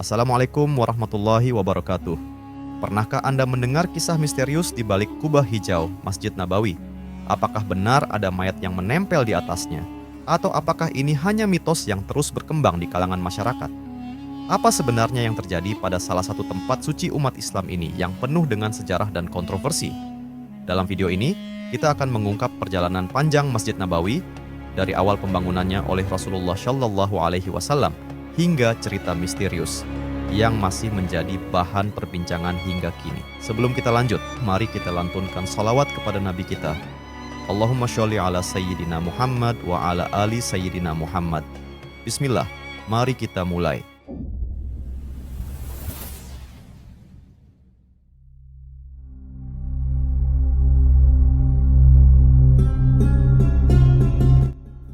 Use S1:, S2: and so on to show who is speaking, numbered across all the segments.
S1: Assalamualaikum warahmatullahi wabarakatuh. Pernahkah Anda mendengar kisah misterius di balik kubah hijau Masjid Nabawi? Apakah benar ada mayat yang menempel di atasnya? Atau apakah ini hanya mitos yang terus berkembang di kalangan masyarakat? Apa sebenarnya yang terjadi pada salah satu tempat suci umat Islam ini yang penuh dengan sejarah dan kontroversi? Dalam video ini, kita akan mengungkap perjalanan panjang Masjid Nabawi dari awal pembangunannya oleh Rasulullah Shallallahu Alaihi Wasallam hingga cerita misterius yang masih menjadi bahan perbincangan hingga kini. Sebelum kita lanjut, mari kita lantunkan salawat kepada Nabi kita. Allahumma sholli ala Sayyidina Muhammad wa ala ali Sayyidina Muhammad. Bismillah, mari kita mulai.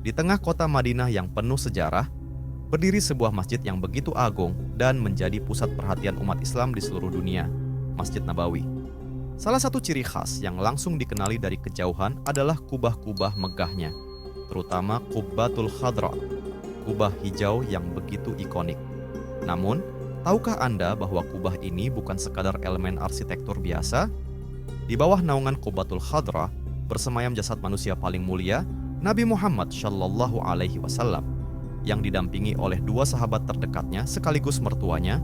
S1: Di tengah kota Madinah yang penuh sejarah, berdiri sebuah masjid yang begitu agung dan menjadi pusat perhatian umat Islam di seluruh dunia, Masjid Nabawi. Salah satu ciri khas yang langsung dikenali dari kejauhan adalah kubah-kubah megahnya, terutama Qubbatul Khadra, kubah hijau yang begitu ikonik. Namun, tahukah Anda bahwa kubah ini bukan sekadar elemen arsitektur biasa? Di bawah naungan Qubbatul Khadra bersemayam jasad manusia paling mulia, Nabi Muhammad Shallallahu Alaihi Wasallam, yang didampingi oleh dua sahabat terdekatnya sekaligus mertuanya,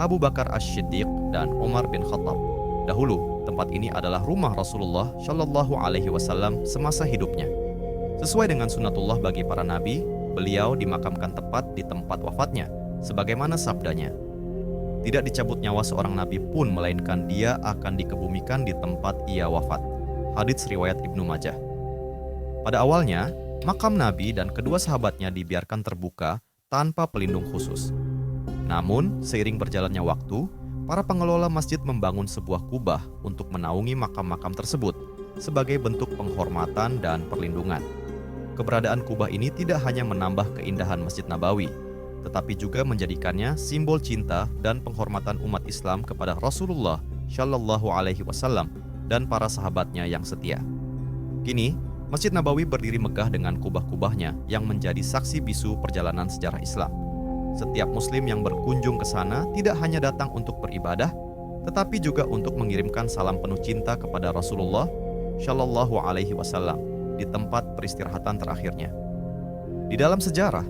S1: Abu Bakar As-Siddiq dan Umar bin Khattab. Dahulu, tempat ini adalah rumah Rasulullah Shallallahu Alaihi Wasallam semasa hidupnya. Sesuai dengan sunatullah bagi para nabi, beliau dimakamkan tepat di tempat wafatnya, sebagaimana sabdanya. Tidak dicabut nyawa seorang nabi pun, melainkan dia akan dikebumikan di tempat ia wafat. Hadits riwayat Ibnu Majah. Pada awalnya, makam Nabi dan kedua sahabatnya dibiarkan terbuka tanpa pelindung khusus. Namun, seiring berjalannya waktu, para pengelola masjid membangun sebuah kubah untuk menaungi makam-makam tersebut sebagai bentuk penghormatan dan perlindungan. Keberadaan kubah ini tidak hanya menambah keindahan Masjid Nabawi, tetapi juga menjadikannya simbol cinta dan penghormatan umat Islam kepada Rasulullah Shallallahu Alaihi Wasallam dan para sahabatnya yang setia. Kini, Masjid Nabawi berdiri megah dengan kubah-kubahnya yang menjadi saksi bisu perjalanan sejarah Islam. Setiap muslim yang berkunjung ke sana tidak hanya datang untuk beribadah, tetapi juga untuk mengirimkan salam penuh cinta kepada Rasulullah Shallallahu Alaihi Wasallam di tempat peristirahatan terakhirnya. Di dalam sejarah,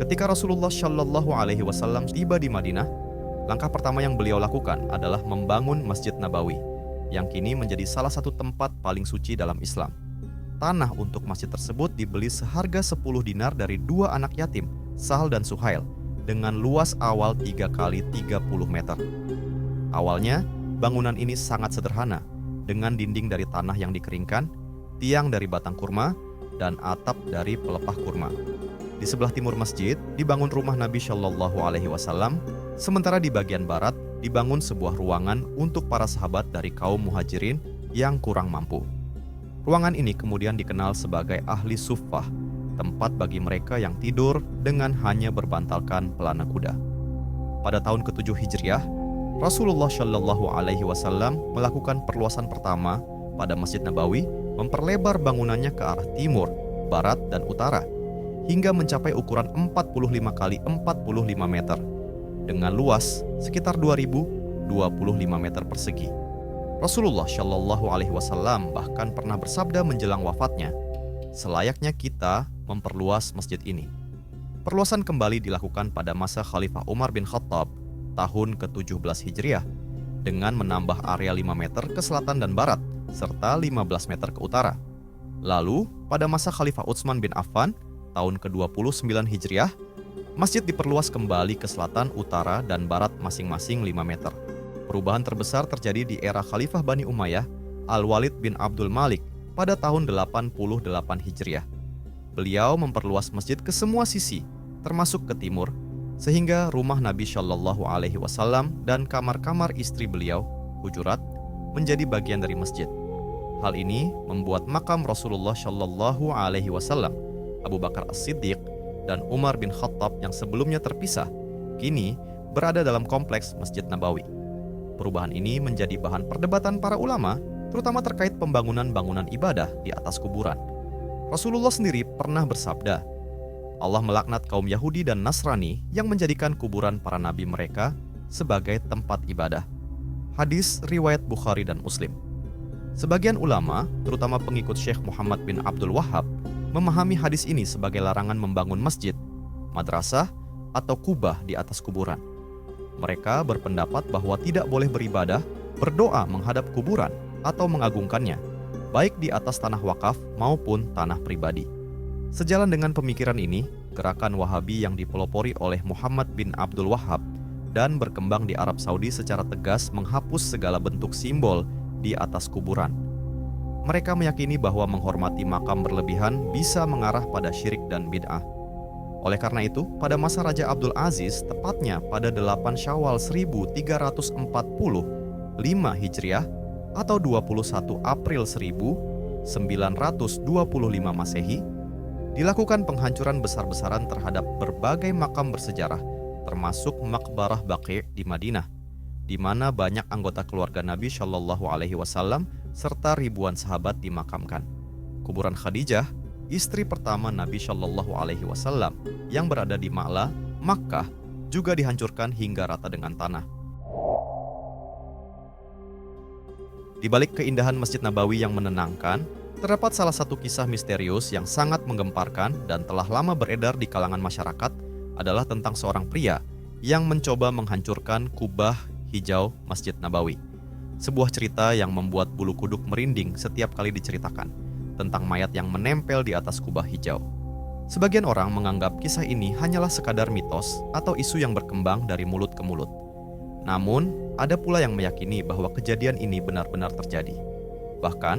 S1: ketika Rasulullah Shallallahu Alaihi Wasallam tiba di Madinah, langkah pertama yang beliau lakukan adalah membangun Masjid Nabawi, yang kini menjadi salah satu tempat paling suci dalam Islam. Tanah untuk masjid tersebut dibeli seharga 10 dinar dari dua anak yatim, Sahal dan Suhail, dengan luas awal 3 kali 30 meter. Awalnya, bangunan ini sangat sederhana, dengan dinding dari tanah yang dikeringkan, tiang dari batang kurma, dan atap dari pelepah kurma. Di sebelah timur masjid dibangun rumah Nabi Shallallahu Alaihi Wasallam, sementara di bagian barat dibangun sebuah ruangan untuk para sahabat dari kaum muhajirin yang kurang mampu. Ruangan ini kemudian dikenal sebagai ahli suffah, tempat bagi mereka yang tidur dengan hanya berbantalkan pelana kuda. Pada tahun ke-7 Hijriah, Rasulullah Shallallahu Alaihi Wasallam melakukan perluasan pertama pada Masjid Nabawi, memperlebar bangunannya ke arah timur, barat, dan utara, hingga mencapai ukuran 45 kali 45 meter, dengan luas sekitar 2025 meter persegi. Rasulullah Shallallahu Alaihi Wasallam bahkan pernah bersabda menjelang wafatnya, selayaknya kita memperluas masjid ini. Perluasan kembali dilakukan pada masa Khalifah Umar bin Khattab tahun ke-17 Hijriah dengan menambah area 5 meter ke selatan dan barat serta 15 meter ke utara. Lalu pada masa Khalifah Utsman bin Affan tahun ke-29 Hijriah, masjid diperluas kembali ke selatan, utara, dan barat masing-masing 5 meter. Perubahan terbesar terjadi di era Khalifah Bani Umayyah, Al-Walid bin Abdul Malik pada tahun 88 Hijriah. Beliau memperluas masjid ke semua sisi, termasuk ke timur, sehingga rumah Nabi Shallallahu Alaihi Wasallam dan kamar-kamar istri beliau, Hujurat, menjadi bagian dari masjid. Hal ini membuat makam Rasulullah Shallallahu Alaihi Wasallam, Abu Bakar As-Siddiq, dan Umar bin Khattab yang sebelumnya terpisah, kini berada dalam kompleks Masjid Nabawi. Perubahan ini menjadi bahan perdebatan para ulama, terutama terkait pembangunan bangunan ibadah di atas kuburan. Rasulullah sendiri pernah bersabda, Allah melaknat kaum Yahudi dan Nasrani yang menjadikan kuburan para nabi mereka sebagai tempat ibadah. Hadis riwayat Bukhari dan Muslim. Sebagian ulama, terutama pengikut Syekh Muhammad bin Abdul Wahhab, memahami hadis ini sebagai larangan membangun masjid, madrasah, atau kubah di atas kuburan. Mereka berpendapat bahwa tidak boleh beribadah, berdoa menghadap kuburan, atau mengagungkannya, baik di atas tanah wakaf maupun tanah pribadi. Sejalan dengan pemikiran ini, gerakan Wahabi yang dipelopori oleh Muhammad bin Abdul Wahhab dan berkembang di Arab Saudi secara tegas menghapus segala bentuk simbol di atas kuburan. Mereka meyakini bahwa menghormati makam berlebihan bisa mengarah pada syirik dan bid'ah. Oleh karena itu, pada masa Raja Abdul Aziz, tepatnya pada 8 Syawal 1345 Hijriah atau 21 April 1925 Masehi, dilakukan penghancuran besar-besaran terhadap berbagai makam bersejarah, termasuk Maqbarah Baqi' di Madinah, di mana banyak anggota keluarga Nabi Shallallahu Alaihi Wasallam serta ribuan sahabat dimakamkan. Kuburan Khadijah, istri pertama Nabi Shallallahu Alaihi Wasallam, yang berada di Ma'la, Makkah, juga dihancurkan hingga rata dengan tanah. Di balik keindahan Masjid Nabawi yang menenangkan, terdapat salah satu kisah misterius yang sangat menggemparkan dan telah lama beredar di kalangan masyarakat adalah tentang seorang pria yang mencoba menghancurkan kubah hijau Masjid Nabawi. Sebuah cerita yang membuat bulu kuduk merinding setiap kali diceritakan, tentang mayat yang menempel di atas kubah hijau. Sebagian orang menganggap kisah ini hanyalah sekadar mitos atau isu yang berkembang dari mulut ke mulut. Namun, ada pula yang meyakini bahwa kejadian ini benar-benar terjadi. Bahkan,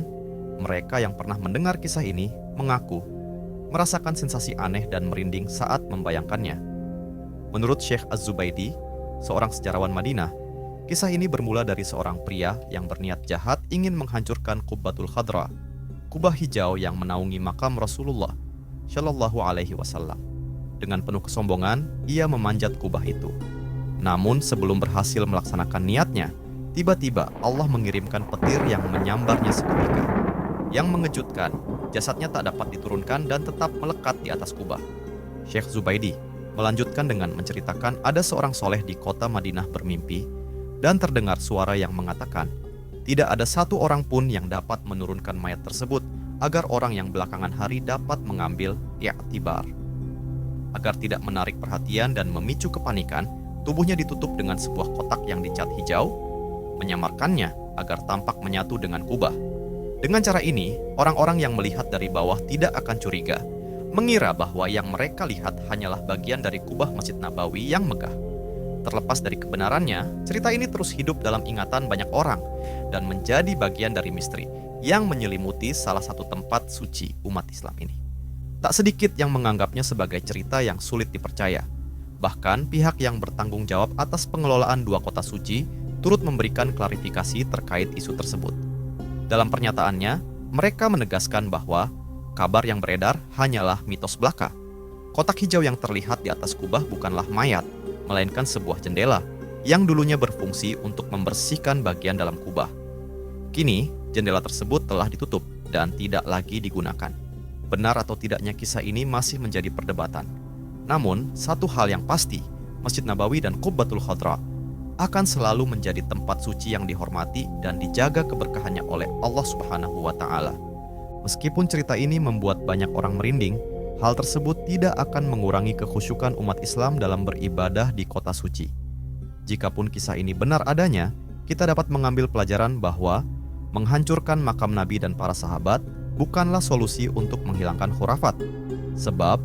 S1: mereka yang pernah mendengar kisah ini mengaku merasakan sensasi aneh dan merinding saat membayangkannya. Menurut Syekh Az-Zubaidi, seorang sejarawan Madinah, kisah ini bermula dari seorang pria yang berniat jahat ingin menghancurkan Qubbatul Khadra, kubah hijau yang menaungi makam Rasulullah Shallallahu Alaihi Wasallam. Dengan penuh kesombongan, ia memanjat kubah itu. Namun sebelum berhasil melaksanakan niatnya, tiba-tiba Allah mengirimkan petir yang menyambarnya seketika. Yang mengejutkan, jasadnya tak dapat diturunkan dan tetap melekat di atas kubah. Syekh Zubaidi melanjutkan dengan menceritakan ada seorang soleh di kota Madinah bermimpi dan terdengar suara yang mengatakan, tidak ada satu orang pun yang dapat menurunkan mayat tersebut agar orang yang belakangan hari dapat mengambil i'tibar. Agar tidak menarik perhatian dan memicu kepanikan, tubuhnya ditutup dengan sebuah kotak yang dicat hijau, menyamarkannya agar tampak menyatu dengan kubah. Dengan cara ini, orang-orang yang melihat dari bawah tidak akan curiga, mengira bahwa yang mereka lihat hanyalah bagian dari kubah Masjid Nabawi yang megah. Terlepas dari kebenarannya, cerita ini terus hidup dalam ingatan banyak orang dan menjadi bagian dari misteri yang menyelimuti salah satu tempat suci umat Islam ini. Tak sedikit yang menganggapnya sebagai cerita yang sulit dipercaya. Bahkan pihak yang bertanggung jawab atas pengelolaan dua kota suci turut memberikan klarifikasi terkait isu tersebut. Dalam pernyataannya, mereka menegaskan bahwa kabar yang beredar hanyalah mitos belaka. Kotak hijau yang terlihat di atas kubah bukanlah mayat, melainkan sebuah jendela yang dulunya berfungsi untuk membersihkan bagian dalam kubah. Kini, jendela tersebut telah ditutup dan tidak lagi digunakan. Benar atau tidaknya kisah ini masih menjadi perdebatan. Namun, satu hal yang pasti, Masjid Nabawi dan Qubbatul Khadra akan selalu menjadi tempat suci yang dihormati dan dijaga keberkahannya oleh Allah Subhanahu wa Ta'ala. Meskipun cerita ini membuat banyak orang merinding, hal tersebut tidak akan mengurangi kekhusyukan umat Islam dalam beribadah di kota suci. Jikapun kisah ini benar adanya, kita dapat mengambil pelajaran bahwa menghancurkan makam Nabi dan para sahabat bukanlah solusi untuk menghilangkan khurafat. Sebab,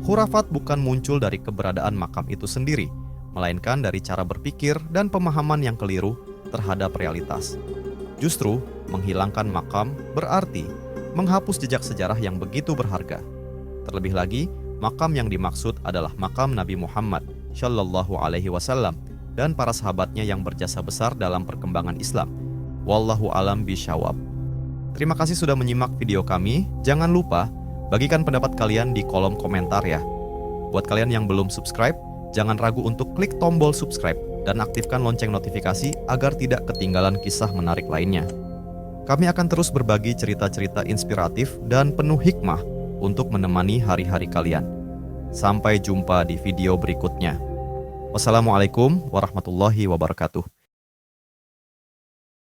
S1: khurafat bukan muncul dari keberadaan makam itu sendiri, melainkan dari cara berpikir dan pemahaman yang keliru terhadap realitas. Justru, menghilangkan makam berarti menghapus jejak sejarah yang begitu berharga. Terlebih lagi, makam yang dimaksud adalah makam Nabi Muhammad Shallallahu Alaihi Wasallam dan para sahabatnya yang berjasa besar dalam perkembangan Islam. Wallahu alam bisyawab. Terima kasih sudah menyimak video kami. Jangan lupa bagikan pendapat kalian di kolom komentar ya. Buat kalian yang belum subscribe, jangan ragu untuk klik tombol subscribe dan aktifkan lonceng notifikasi agar tidak ketinggalan kisah menarik lainnya. Kami akan terus berbagi cerita-cerita inspiratif dan penuh hikmah untuk menemani hari-hari kalian. Sampai jumpa di video berikutnya. Wassalamualaikum warahmatullahi wabarakatuh.